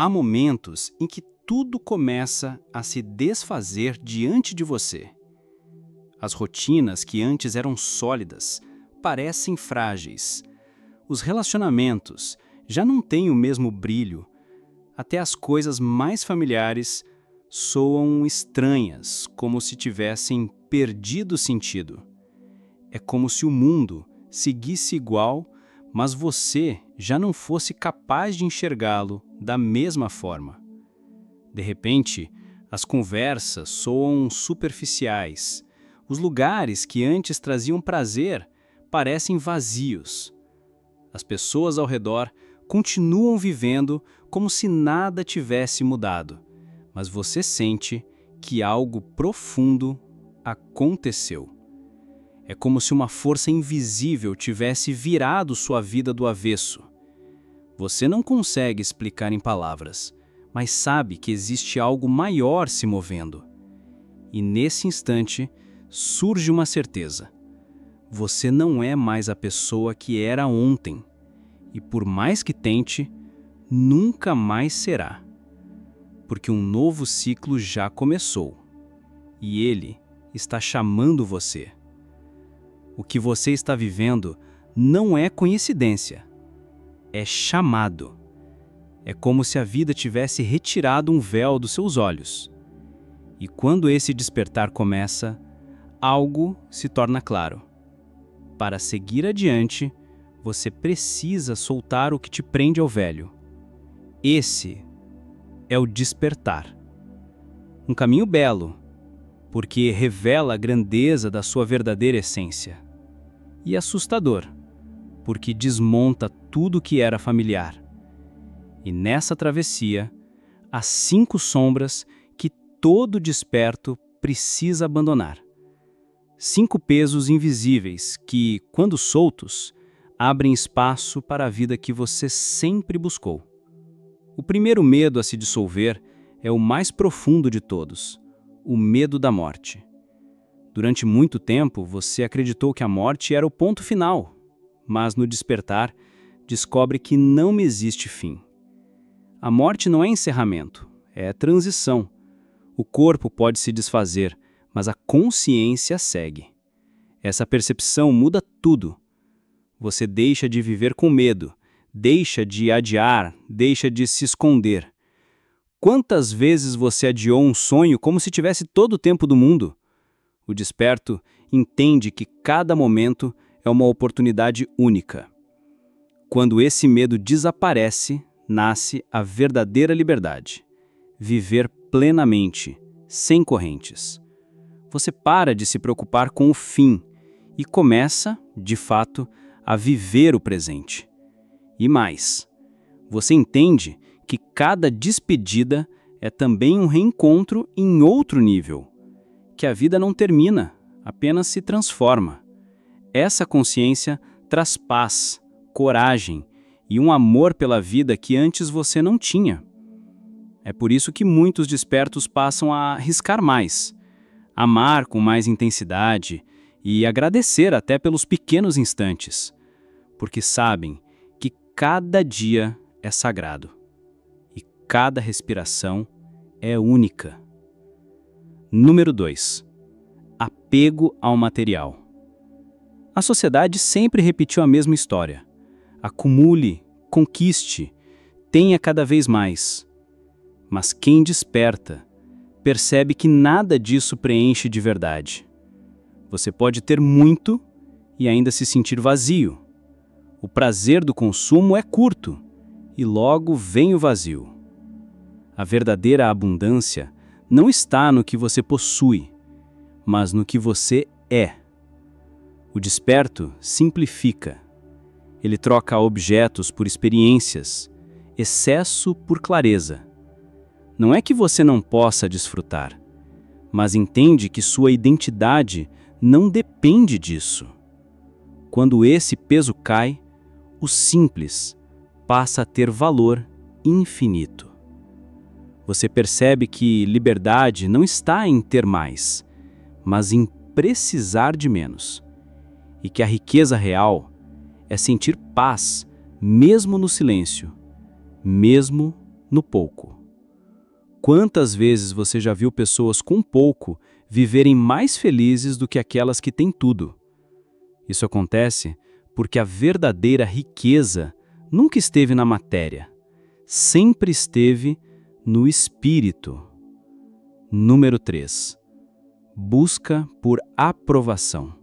Há momentos em que tudo começa a se desfazer diante de você. As rotinas que antes eram sólidas parecem frágeis. Os relacionamentos já não têm o mesmo brilho. Até as coisas mais familiares soam estranhas, como se tivessem perdido sentido. É como se o mundo seguisse igual, mas você já não fosse capaz de enxergá-lo da mesma forma. De repente, as conversas soam superficiais. Os lugares que antes traziam prazer parecem vazios. As pessoas ao redor continuam vivendo como se nada tivesse mudado, mas você sente que algo profundo aconteceu. É como se uma força invisível tivesse virado sua vida do avesso. Você não consegue explicar em palavras, mas sabe que existe algo maior se movendo. E nesse instante, surge uma certeza. Você não é mais a pessoa que era ontem, e por mais que tente, nunca mais será. Porque um novo ciclo já começou, e ele está chamando você. O que você está vivendo não é coincidência, é chamado. É como se a vida tivesse retirado um véu dos seus olhos. E quando esse despertar começa, algo se torna claro. Para seguir adiante, você precisa soltar o que te prende ao velho. Esse é o despertar. Um caminho belo, porque revela a grandeza da sua verdadeira essência. E assustador, porque desmonta tudo que era familiar. E nessa travessia, há 5 sombras que todo desperto precisa abandonar. 5 pesos invisíveis que, quando soltos, abrem espaço para a vida que você sempre buscou. O primeiro medo a se dissolver é o mais profundo de todos, o medo da morte. Durante muito tempo, você acreditou que a morte era o ponto final, mas no despertar, descobre que não existe fim. A morte não é encerramento, é transição. O corpo pode se desfazer, mas a consciência segue. Essa percepção muda tudo. Você deixa de viver com medo, deixa de adiar, deixa de se esconder. Quantas vezes você adiou um sonho como se tivesse todo o tempo do mundo? O desperto entende que cada momento é uma oportunidade única. Quando esse medo desaparece, nasce a verdadeira liberdade. Viver plenamente, sem correntes. Você para de se preocupar com o fim e começa, de fato, a viver o presente. E mais, você entende que cada despedida é também um reencontro em outro nível. Que a vida não termina, apenas se transforma. Essa consciência traz paz, coragem e um amor pela vida que antes você não tinha. É por isso que muitos despertos passam a arriscar mais, amar com mais intensidade e agradecer até pelos pequenos instantes, porque sabem que cada dia é sagrado e cada respiração é única. Número 2. Apego ao material. A sociedade sempre repetiu a mesma história. Acumule, conquiste, tenha cada vez mais. Mas quem desperta, percebe que nada disso preenche de verdade. Você pode ter muito e ainda se sentir vazio. O prazer do consumo é curto e logo vem o vazio. A verdadeira abundância não está no que você possui, mas no que você é. O desperto simplifica. Ele troca objetos por experiências, excesso por clareza. Não é que você não possa desfrutar, mas entende que sua identidade não depende disso. Quando esse peso cai, o simples passa a ter valor infinito. Você percebe que liberdade não está em ter mais, mas em precisar de menos. E que a riqueza real é sentir paz, mesmo no silêncio, mesmo no pouco. Quantas vezes você já viu pessoas com pouco viverem mais felizes do que aquelas que têm tudo? Isso acontece porque a verdadeira riqueza nunca esteve na matéria, sempre esteve no espírito. Número 3. Busca por aprovação.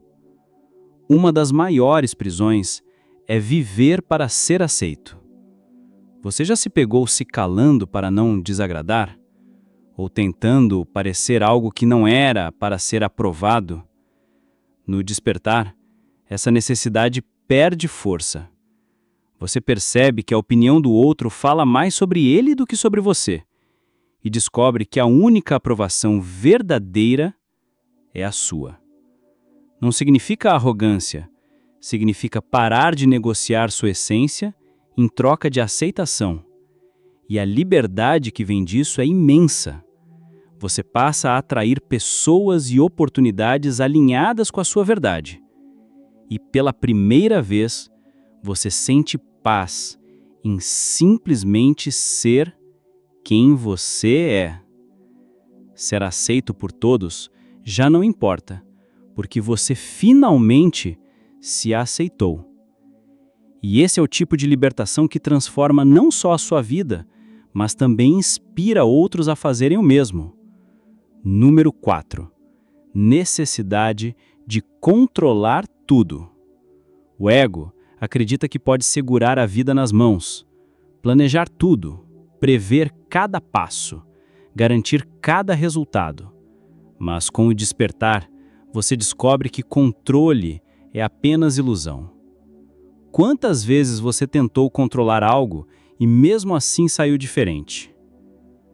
Uma das maiores prisões é viver para ser aceito. Você já se pegou se calando para não desagradar? Ou tentando parecer algo que não era para ser aprovado? No despertar, essa necessidade perde força. Você percebe que a opinião do outro fala mais sobre ele do que sobre você, e descobre que a única aprovação verdadeira é a sua. Não significa arrogância, significa parar de negociar sua essência em troca de aceitação. E a liberdade que vem disso é imensa. Você passa a atrair pessoas e oportunidades alinhadas com a sua verdade. E pela primeira vez, você sente paz em simplesmente ser quem você é. Ser aceito por todos já não importa, porque você finalmente se aceitou. E esse é o tipo de libertação que transforma não só a sua vida, mas também inspira outros a fazerem o mesmo. Número 4. Necessidade de controlar tudo. O ego acredita que pode segurar a vida nas mãos, planejar tudo, prever cada passo, garantir cada resultado. Mas com o despertar, você descobre que controle é apenas ilusão. Quantas vezes você tentou controlar algo e mesmo assim saiu diferente?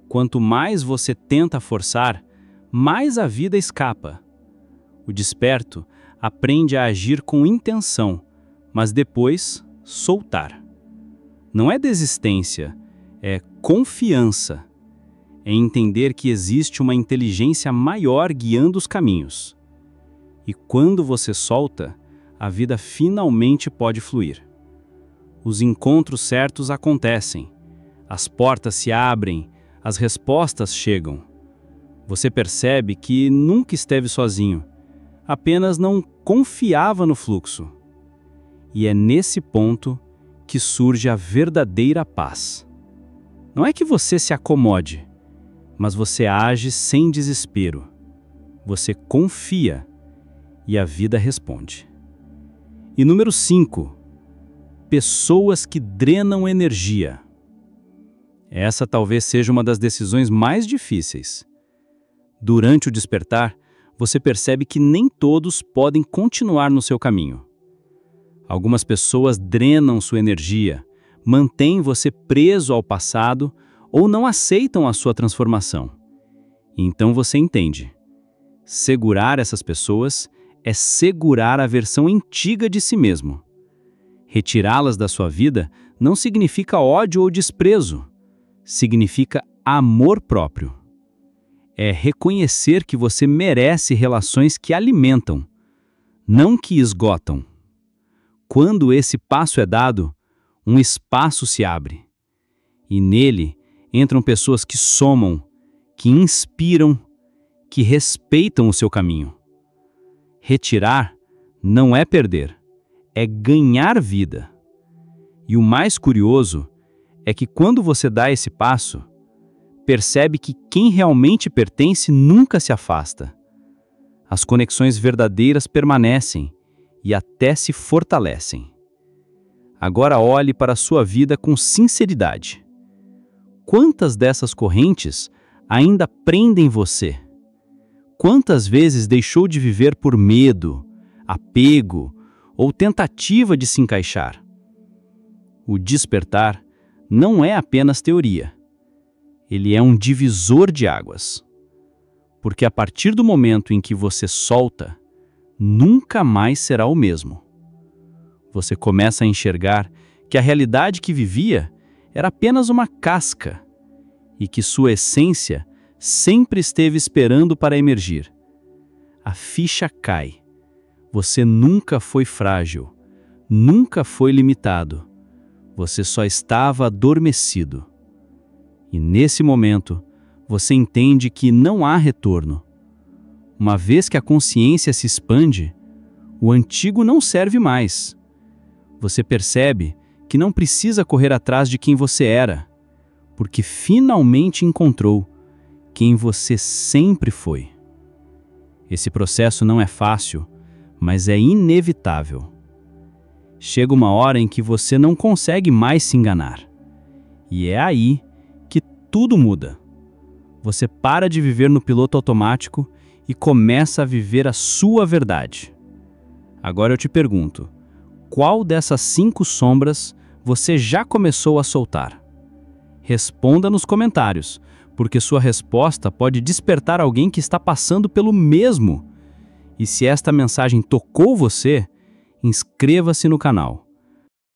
Quanto mais você tenta forçar, mais a vida escapa. O desperto aprende a agir com intenção, mas depois soltar. Não é desistência, é confiança. É entender que existe uma inteligência maior guiando os caminhos. E quando você solta, a vida finalmente pode fluir. Os encontros certos acontecem, as portas se abrem, as respostas chegam. Você percebe que nunca esteve sozinho, apenas não confiava no fluxo. E é nesse ponto que surge a verdadeira paz. Não é que você se acomode, mas você age sem desespero. Você confia e a vida responde. E número 5. Pessoas que drenam energia. Essa talvez seja uma das decisões mais difíceis. Durante o despertar, você percebe que nem todos podem continuar no seu caminho. Algumas pessoas drenam sua energia, mantêm você preso ao passado ou não aceitam a sua transformação. Então você entende. Segurar essas pessoas é segurar a versão antiga de si mesmo. Retirá-las da sua vida não significa ódio ou desprezo, significa amor próprio. É reconhecer que você merece relações que alimentam, não que esgotam. Quando esse passo é dado, um espaço se abre. E nele entram pessoas que somam, que inspiram, que respeitam o seu caminho. Retirar não é perder, é ganhar vida. E o mais curioso é que quando você dá esse passo, percebe que quem realmente pertence nunca se afasta. As conexões verdadeiras permanecem e até se fortalecem. Agora olhe para a sua vida com sinceridade. Quantas dessas correntes ainda prendem você? Quantas vezes deixou de viver por medo, apego ou tentativa de se encaixar? O despertar não é apenas teoria. Ele é um divisor de águas. Porque a partir do momento em que você solta, nunca mais será o mesmo. Você começa a enxergar que a realidade que vivia era apenas uma casca e que sua essência sempre esteve esperando para emergir. A ficha cai. Você nunca foi frágil, nunca foi limitado. Você só estava adormecido. E nesse momento, você entende que não há retorno. Uma vez que a consciência se expande, o antigo não serve mais. Você percebe que não precisa correr atrás de quem você era, porque finalmente encontrou quem você sempre foi. Esse processo não é fácil, mas é inevitável. Chega uma hora em que você não consegue mais se enganar. E é aí que tudo muda. Você para de viver no piloto automático e começa a viver a sua verdade. Agora eu te pergunto, qual dessas 5 sombras você já começou a soltar? Responda nos comentários, porque sua resposta pode despertar alguém que está passando pelo mesmo. E se esta mensagem tocou você, inscreva-se no canal.